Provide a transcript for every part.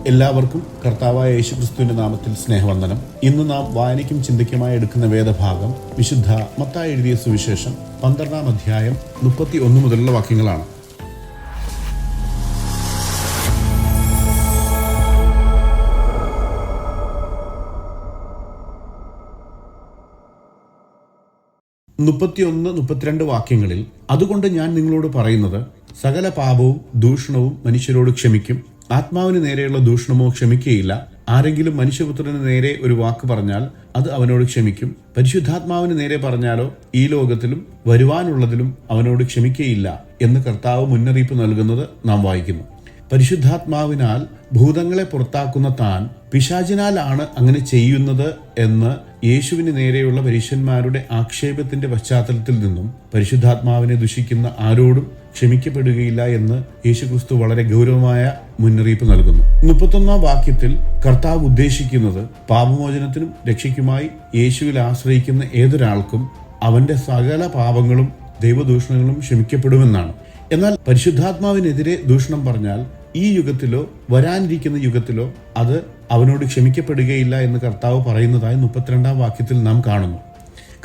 എല്ലാവർക്കും കർത്താവായ യേശുക്രിസ്തുവിന്റെ നാമത്തിൽ സ്നേഹവന്ദനം. ഇന്ന് നാം വായനയ്ക്കും ചിന്തയ്ക്കുമായി എടുക്കുന്ന വേദഭാഗം വിശുദ്ധ മത്തായി എഴുതിയ സുവിശേഷം 12-ാം അധ്യായം 31 മുതലുള്ള വാക്യങ്ങളാണ്. മുപ്പത്തിയൊന്ന് 32 വാക്യങ്ങളിൽ, അതുകൊണ്ട് ഞാൻ നിങ്ങളോട് പറയുന്നത്, സകല പാപവും ദൂഷണവും മനുഷ്യരോട് ക്ഷമിക്കും, ആത്മാവിന് നേരെയുള്ള ദൂഷണമോ ക്ഷമിക്കുകയില്ല. ആരെങ്കിലും മനുഷ്യപുത്രന് നേരെ ഒരു വാക്ക് പറഞ്ഞാൽ അത് അവനോട് ക്ഷമിക്കും. പരിശുദ്ധാത്മാവിന് നേരെ പറഞ്ഞാലോ ഈ ലോകത്തിലും വരുവാനുള്ളതിലും അവനോട് ക്ഷമിക്കുകയില്ല എന്ന് കർത്താവ് മുന്നറിയിപ്പ് നൽകുന്നത് നാം വായിക്കുന്നു. പരിശുദ്ധാത്മാവിനാൽ ഭൂതങ്ങളെ പുറത്താക്കുന്ന താൻ പിശാചിനാലാണ് അങ്ങനെ ചെയ്യുന്നത് എന്ന് യേശുവിന് നേരെയുള്ള പരീശന്മാരുടെ ആക്ഷേപത്തിന്റെ പശ്ചാത്തലത്തിൽ നിന്നും പരിശുദ്ധാത്മാവിനെ ദുഷിക്കുന്ന ആരോടും ക്ഷമിക്കപ്പെടുകയില്ല എന്ന് യേശുക്രിസ്തു വളരെ ഗൗരവമായ മുന്നറിയിപ്പ് നൽകുന്നു. 31-ാം വാക്യത്തിൽ കർത്താവ് ഉദ്ദേശിക്കുന്നത് പാപമോചനത്തിനും രക്ഷയ്ക്കുമായി യേശുവിൽ ആശ്രയിക്കുന്ന ഏതൊരാൾക്കും അവന്റെ സകല പാപങ്ങളും ദൈവദൂഷണങ്ങളും ക്ഷമിക്കപ്പെടുമെന്നാണ്. എന്നാൽ പരിശുദ്ധാത്മാവിനെതിരെ ദൂഷണം പറഞ്ഞാൽ ഈ യുഗത്തിലോ വരാനിരിക്കുന്ന യുഗത്തിലോ അത് അവനോട് ക്ഷമിക്കപ്പെടുകയില്ല എന്ന് കർത്താവ് പറയുന്നതായി 32-ാം വാക്യത്തിൽ നാം കാണുന്നു.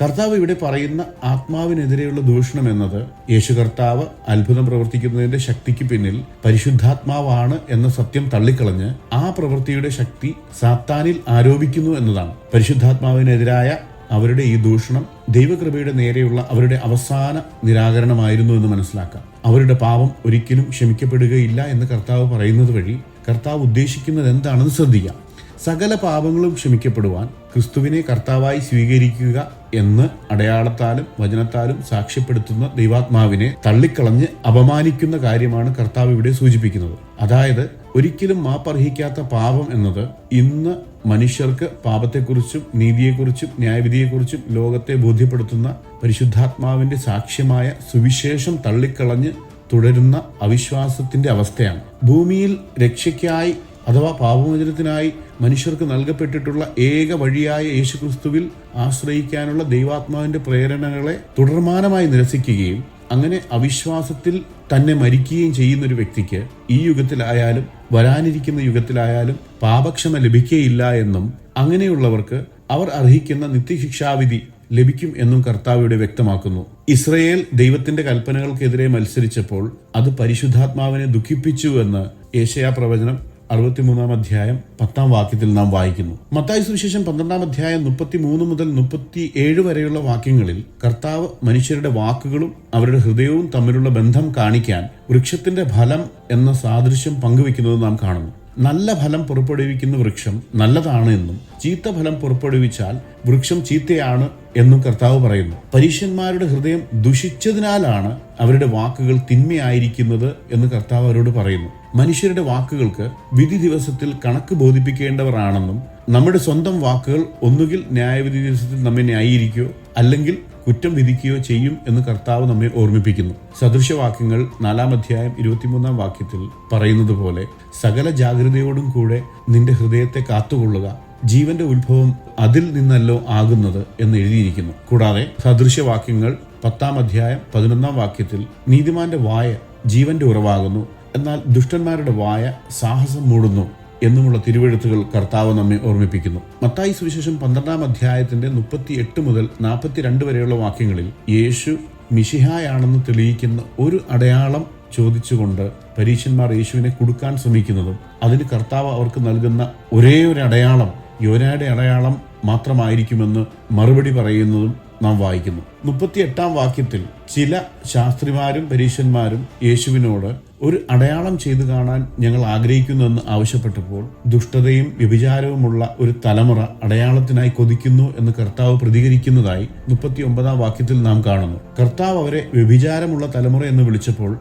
കർത്താവ് ഇവിടെ പറയുന്ന ആത്മാവിനെതിരെയുള്ള ദൂഷണം എന്നത് യേശു കർത്താവ് അത്ഭുതം പ്രവർത്തിക്കുന്നതിന്റെ ശക്തിക്ക് പിന്നിൽ പരിശുദ്ധാത്മാവാണ് എന്ന സത്യം തള്ളിക്കളഞ്ഞ് ആ പ്രവൃത്തിയുടെ ശക്തി സാത്താനിൽ ആരോപിക്കുന്നു എന്നതാണ്. പരിശുദ്ധാത്മാവിനെതിരായ അവരുടെ ഈ ദൂഷണം ദൈവകൃപയുടെ നേരെയുള്ള അവരുടെ അവസാന നിരാകരണമായിരുന്നു എന്ന് മനസ്സിലാക്കാം. അവരുടെ പാപം ഒരിക്കലും ക്ഷമിക്കപ്പെടുകയില്ല എന്ന് കർത്താവ് പറയുന്നത് വഴി കർത്താവ് ഉദ്ദേശിക്കുന്നത് എന്താണെന്ന് ശ്രദ്ധിക്കാം. സകല പാപങ്ങളും ക്ഷമിക്കപ്പെടുവാൻ ക്രിസ്തുവിനെ കർത്താവായി സ്വീകരിക്കുക എന്ന് അടയാളത്താലും വചനത്താലും സാക്ഷ്യപ്പെടുത്തുന്ന ദൈവാത്മാവിനെ തള്ളിക്കളഞ്ഞ് അപമാനിക്കുന്ന കാര്യമാണ് കർത്താവ് ഇവിടെ സൂചിപ്പിക്കുന്നത്. അതായത് ഒരിക്കലും മാപ്പർഹിക്കാത്ത പാപം എന്നത് ഇന്ന് മനുഷ്യർക്ക് പാപത്തെക്കുറിച്ചും നീതിയെക്കുറിച്ചും ന്യായവിധിയെക്കുറിച്ചും ലോകത്തെ ബോധ്യപ്പെടുത്തുന്ന പരിശുദ്ധാത്മാവിന്റെ സാക്ഷ്യമായ സുവിശേഷം തള്ളിക്കളഞ്ഞ് തുടരുന്ന അവിശ്വാസത്തിന്റെ അവസ്ഥയാണ്. ഭൂമിയിൽ രക്ഷയ്ക്കായി അഥവാ പാപമോചനത്തിനായി മനുഷ്യർക്ക് നൽകപ്പെട്ടിട്ടുള്ള ഏക വഴിയായ യേശുക്രിസ്തുവിൽ ആശ്രയിക്കാനുള്ള ദൈവാത്മാവിന്റെ പ്രേരണകളെ തുടർമാനമായി നിരസിക്കുകയും അങ്ങനെ അവിശ്വാസത്തിൽ തന്നെ മരിക്കുകയും ചെയ്യുന്ന ഒരു വ്യക്തിക്ക് ഈ യുഗത്തിലായാലും വരാനിരിക്കുന്ന യുഗത്തിലായാലും പാപക്ഷമ ലഭിക്കുകയില്ല എന്നും അങ്ങനെയുള്ളവർക്ക് അവർ അർഹിക്കുന്ന നിത്യശിക്ഷാവിധി ലഭിക്കും എന്നും കർത്താവ് ഇവിടെ വ്യക്തമാക്കുന്നു. ഇസ്രയേൽ ദൈവത്തിന്റെ കൽപ്പനകൾക്കെതിരെ മത്സരിച്ചപ്പോൾ അത് പരിശുദ്ധാത്മാവിനെ ദുഃഖിപ്പിച്ചു എന്ന് യെശയ്യാ പ്രവചനം 63-ാം അധ്യായം 10-ാം വാക്യത്തിൽ നാം വായിക്കുന്നു. മത്തായി സുവിശേഷം 12-ാം അധ്യായം 33 മുതൽ 37 വരെയുള്ള വാക്യങ്ങളിൽ കർത്താവ് മനുഷ്യരുടെ വാക്കുകളും അവരുടെ ഹൃദയവും തമ്മിലുള്ള ബന്ധം കാണിക്കാൻ വൃക്ഷത്തിന്റെ ഫലം എന്ന സാദൃശ്യം പങ്കുവെക്കുന്നത് നാം കാണുന്നു. നല്ല ഫലം പുറപ്പെടുവിക്കുന്ന വൃക്ഷം നല്ലതാണ് എന്നും ചീത്ത ഫലം പുറപ്പെടുവിച്ചാൽ വൃക്ഷം ചീത്തയാണ് എന്നും കർത്താവ് പറയുന്നു. പരീശന്മാരുടെ ഹൃദയം ദുഷിച്ചതിനാലാണ് അവരുടെ വാക്കുകൾ തിന്മയായിരിക്കുന്നത് എന്ന് കർത്താവ് അവരോട് പറയുന്നു. മനുഷ്യരുടെ വാക്കുകൾക്ക് വിധി ദിവസത്തിൽ കണക്ക് ബോധിപ്പിക്കേണ്ടവരാണെന്നും നമ്മുടെ സ്വന്തം വാക്കുകൾ ഒന്നുകിൽ ന്യായവിധി ദിവസത്തിൽ നമ്മെ ന്യായീകരിക്കുകയോ അല്ലെങ്കിൽ കുറ്റം വിധിക്കുകയോ ചെയ്യും എന്ന് കർത്താവ് നമ്മെ ഓർമ്മിപ്പിക്കുന്നു. സദൃശവാക്യങ്ങൾ 4-ാം അധ്യായം 23-ാം വാക്യത്തിൽ പറയുന്നത് പോലെ സകല ജാഗ്രതയോടും കൂടെ നിന്റെ ഹൃദയത്തെ കാത്തുകൊള്ളുക, ജീവന്റെ ഉത്ഭവം അതിൽ നിന്നല്ലോ ആകുന്നത് എന്ന് എഴുതിയിരിക്കുന്നു. കൂടാതെ സദൃശവാക്യങ്ങൾ 10-ാം അധ്യായം 11-ാം വാക്യത്തിൽ നീതിമാന്റെ വായ ജീവന്റെ ഉറവാകുന്നു, എന്നാൽ ദുഷ്ടന്മാരുടെ വായ സാഹസം മൂടുന്നു എന്നുമുള്ള തിരുവെഴുത്തുകൾ കർത്താവ് നമ്മെ ഓർമ്മിപ്പിക്കുന്നു. മത്തായി സുവിശേഷം 12-ാം അധ്യായത്തിന്റെ 38 മുതൽ 42 വരെയുള്ള വാക്യങ്ങളിൽ യേശു മിശിഹായാണെന്ന് തെളിയിക്കുന്ന ഒരു അടയാളം ചോദിച്ചുകൊണ്ട് പരീശന്മാർ യേശുവിനെ കുടുക്കാൻ ശ്രമിക്കുന്നതും അതിന് കർത്താവ് അവർക്ക് നൽകുന്ന ഒരേ ഒരു അടയാളം യോനയുടെ അടയാളം മാത്രമായിരിക്കുമെന്ന് മറുപടി പറയുന്നതും നാം വായിക്കുന്നു. 38-ാം വാക്യത്തിൽ ചില ശാസ്ത്രിമാരും പരീശന്മാരും യേശുവിനോട് ഒരു അടയാളം ചെയ്തു കാണാൻ ഞങ്ങൾ ആഗ്രഹിക്കുന്നുവെന്ന് ആവശ്യപ്പെട്ടപ്പോൾ ദുഷ്ടതയും വ്യഭിചാരവുമുള്ള ഒരു തലമുറ അടയാളത്തിനായി കൊതിക്കുന്നു എന്ന് കർത്താവ് പ്രതികരിക്കുന്നതായി 39-ാം വാക്യത്തിൽ നാം കാണുന്നു. കർത്താവ് അവരെ വ്യഭിചാരമുള്ള തലമുറ എന്ന് വിളിച്ചപ്പോൾ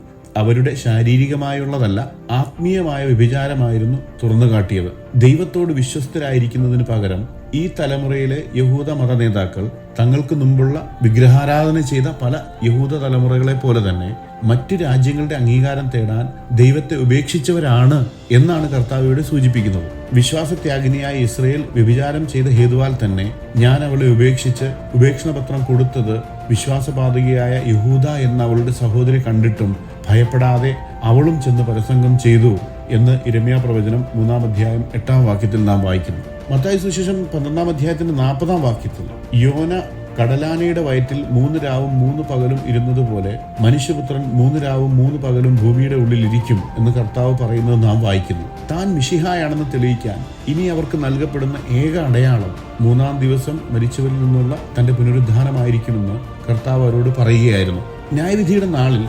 അവരുടെ ശാരീരികമായുള്ളതല്ല ആത്മീയമായ വ്യഭിചാരമായിരുന്നു തുറന്നു കാട്ടിയത്. ദൈവത്തോട് വിശ്വസ്തരായിരിക്കുന്നതിന് പകരം ഈ തലമുറയിലെ യഹൂദ മത നേതാക്കൾ തങ്ങൾക്ക് മുമ്പുള്ള വിഗ്രഹാരാധന ചെയ്ത പല യഹൂദ തലമുറകളെ പോലെ തന്നെ മറ്റു രാജ്യങ്ങളുടെ അംഗീകാരം തേടാൻ ദൈവത്തെ ഉപേക്ഷിച്ചവരാണ് എന്നാണ് കർത്താവ് ഇവിടെ സൂചിപ്പിക്കുന്നത്. വിശ്വാസത്യാഗിനിയായ ഇസ്രയേൽ വ്യഭിചാരം ചെയ്ത ഹേതുവാൽ തന്നെ ഞാൻ അവളെ ഉപേക്ഷിച്ച് ഉപേക്ഷണപത്രം കൊടുത്തത് വിശ്വാസപാതകിയായ യഹൂദ എന്ന അവളുടെ സഹോദരി കണ്ടിട്ടും ഭയപ്പെടാതെ അവളും ചെന്ന് പരസംഗം ചെയ്തു എന്ന് ഇരമ്യാ പ്രവചനം 3-ാം അധ്യായം 8-ാം വാക്യത്തിൽ നാം വായിക്കുന്നു. മത്തായി സുവിശേഷം 12-ാം അധ്യായത്തിന്റെ 40-ാം വാക്യത്തിൽ യോന കടലാനയുടെ വയറ്റിൽ 3 രാവും 3 പകലും ഇരുന്നതുപോലെ മനുഷ്യപുത്രൻ 3 രാവും 3 പകലും ഭൂമിയുടെ ഉള്ളിൽ ഇരിക്കും എന്ന് കർത്താവ് പറയുന്നത് നാം വായിക്കുന്നു. താൻ മിശിഹായാണെന്ന് തെളിയിക്കാൻ ഇനി അവർക്ക് നൽകപ്പെടുന്ന ഏക അടയാളം 3-ാം ദിവസം മരിച്ചവരിൽ നിന്നുള്ള തന്റെ പുനരുദ്ധാനമായിരിക്കുമെന്ന് കർത്താവ് അവരോട് പറയുകയായിരുന്നു. ന്യായവിധിയുടെ നാളിൽ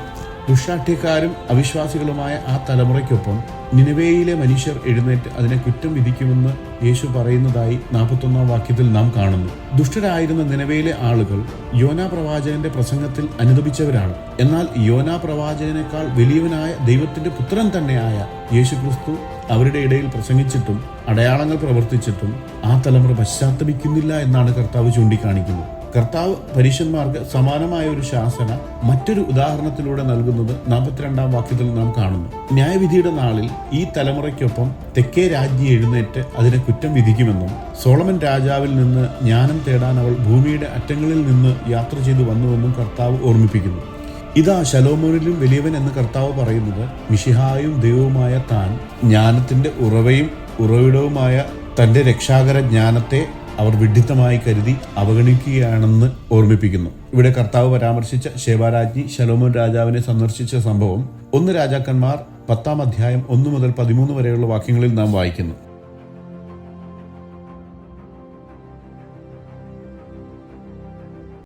ദുഷ്ടാഠ്യക്കാരും അവിശ്വാസികളുമായ ആ തലമുറയ്ക്കൊപ്പം നിനവേയിലെ മനുഷ്യർ എഴുന്നേറ്റ് അതിനെ കുറ്റം വിധിക്കുമെന്ന് യേശു പറയുന്നതായി 41-ാം വാക്യത്തിൽ നാം കാണുന്നു. ദുഷ്ടരായിരുന്ന നിനവേയിലെ ആളുകൾ യോനാ പ്രവാചകന്റെ പ്രസംഗത്തിൽ അനുദപിച്ചവരാണ്. എന്നാൽ യോനാ പ്രവാചകനേക്കാൾ വലിയവനായ ദൈവത്തിന്റെ പുത്രൻ തന്നെയായ യേശുക്രിസ്തു അവരുടെ ഇടയിൽ പ്രസംഗിച്ചിട്ടും അടയാളങ്ങൾ പ്രവർത്തിച്ചിട്ടും ആ തലമുറ പശ്ചാത്തപിക്കുന്നില്ല എന്നാണ് കർത്താവ് ചൂണ്ടിക്കാണിക്കുന്നത്. കർത്താവ് പരീശന്മാർക്ക് സമാനമായ ഒരു ശാസന മറ്റൊരു ഉദാഹരണത്തിലൂടെ നൽകുന്നത് 42-ാം വാക്യത്തിൽ നാം കാണുന്നു. ന്യായവിധിയുടെ നാളിൽ ഈ തലമുറയ്ക്കൊപ്പം തെക്കേ രാജ്ഞി എഴുന്നേറ്റ് അതിനെ കുറ്റം വിധിക്കുമെന്നും സോളമൻ രാജാവിൽ നിന്ന് ജ്ഞാനം തേടാൻ അവൾ ഭൂമിയുടെ അറ്റങ്ങളിൽ നിന്ന് യാത്ര ചെയ്തു വന്നുവെന്നും കർത്താവ് ഓർമ്മിപ്പിക്കുന്നു. ഇതാ ശലോമോനിലും വലിയവൻ എന്ന് കർത്താവ് പറയുന്നത് മിശിഹായും ദൈവവുമായ താൻ ജ്ഞാനത്തിന്റെ ഉറവിടവുമായ തന്റെ രക്ഷാകര ജ്ഞാനത്തെ അവർ വിഡ്ഢിത്തമായി കരുതി അവഗണിക്കുകയാണെന്ന് ഓർമ്മിപ്പിക്കുന്നു. ഇവിടെ കർത്താവ് പരാമർശിച്ച ശേബാരാജ്ഞി ശലോമോൻ രാജാവിനെ സന്ദർശിച്ച സംഭവം 1 രാജാക്കന്മാർ 10-ാം അധ്യായം 1 മുതൽ 13 വരെയുള്ള വാക്യങ്ങളിൽ നാം വായിക്കുന്നു.